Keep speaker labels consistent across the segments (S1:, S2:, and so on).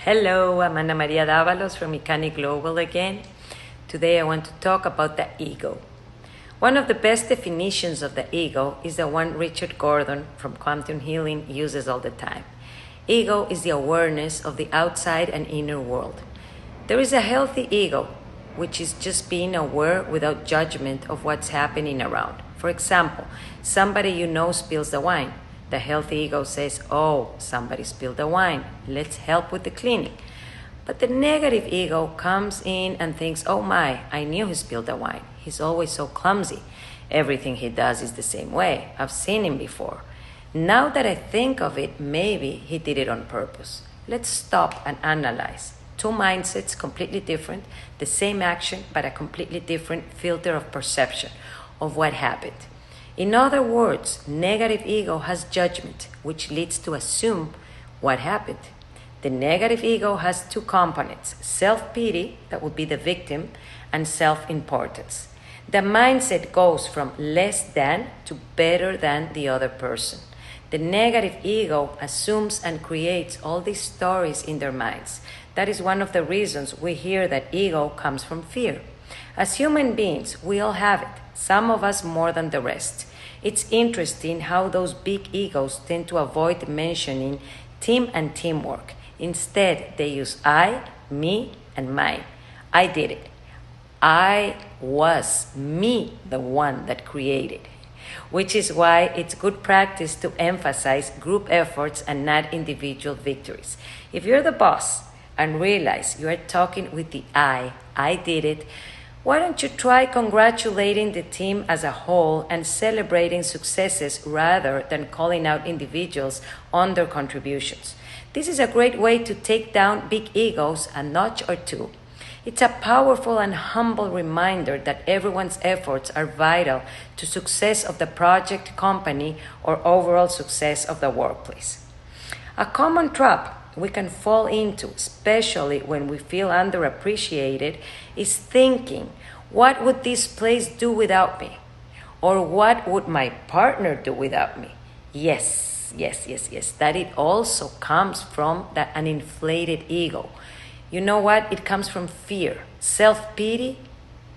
S1: Hello, I'm Ana Maria Davalos from Icani Global again. Today I want to talk about the ego. One of the best definitions of the ego is the one Richard Gordon from Quantum Healing uses all the time. Ego is the awareness of the outside and inner world. There is a healthy ego, which is just being aware without judgment of what's happening around. For example, somebody you know spills the wine. The healthy ego says, oh, somebody spilled the wine. Let's help with the cleaning. But the negative ego comes in and thinks, oh my, I knew he spilled the wine. He's always so clumsy. Everything he does is the same way. I've seen him before. Now that I think of it, maybe he did it on purpose. Let's stop and analyze. Two mindsets, completely different, the same action, but a completely different filter of perception of what happened. In other words, negative ego has judgment, which leads to assume what happened. The negative ego has two components, self-pity, that would be the victim, and self-importance. The mindset goes from less than to better than the other person. The negative ego assumes and creates all these stories in their minds. That is one of the reasons we hear that ego comes from fear. As human beings, we all have it, some of us more than the rest. It's interesting how those big egos tend to avoid mentioning team and teamwork. Instead, they use I, me, and mine. I did it. I was me, the one that created. Which is why it's good practice to emphasize group efforts and not individual victories. If you're the boss and realize you are talking with the I did it, why don't you try congratulating the team as a whole and celebrating successes rather than calling out individuals on their contributions? This is a great way to take down big egos a notch or two. It's a powerful and humble reminder that everyone's efforts are vital to success of the project, company, or overall success of the workplace. A common trap we can fall into, especially when we feel underappreciated, is thinking, what would this place do without me? Or what would my partner do without me? Yes, that it also comes from an inflated ego. You know what? It comes from fear, self-pity,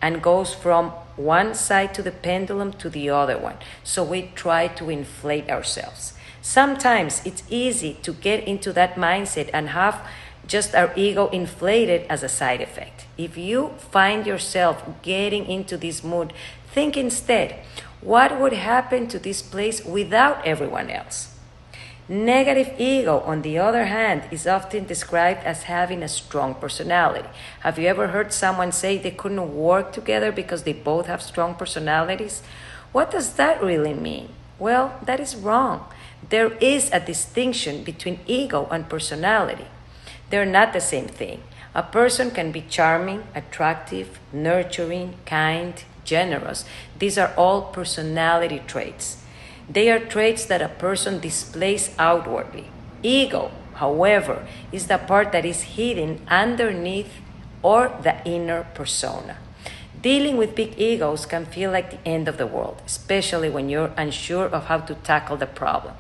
S1: and goes from one side to the pendulum to the other one. So we try to inflate ourselves. Sometimes it's easy to get into that mindset and have just our ego inflated as a side effect. If you find yourself getting into this mood, think instead, what would happen to this place without everyone else? Negative ego, on the other hand, is often described as having a strong personality. Have you ever heard someone say they couldn't work together because they both have strong personalities? What does that really mean? Well, that is wrong. There is a distinction between ego and personality. They're not the same thing. A person can be charming, attractive, nurturing, kind, generous. These are all personality traits. They are traits that a person displays outwardly. Ego, however, is the part that is hidden underneath or the inner persona. Dealing with big egos can feel like the end of the world, especially when you're unsure of how to tackle the problem.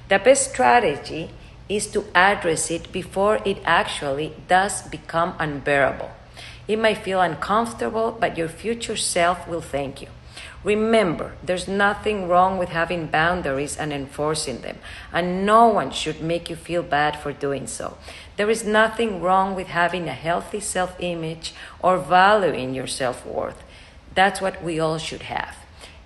S1: The best strategy is to address it before it actually does become unbearable. It might feel uncomfortable, but your future self will thank you. Remember, there's nothing wrong with having boundaries and enforcing them, and no one should make you feel bad for doing so. There is nothing wrong with having a healthy self-image or valuing your self-worth. That's what we all should have.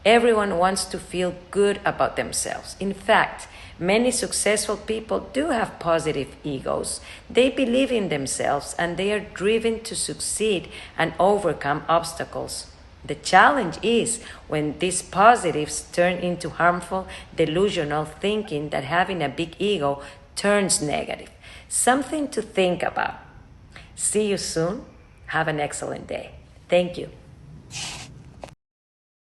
S1: Everyone wants to feel good about themselves. In fact, many successful people do have positive egos. They believe in themselves and they are driven to succeed and overcome obstacles. The challenge is when these positives turn into harmful, delusional thinking that having a big ego turns negative. Something to think about. See you soon. Have an excellent day. Thank you.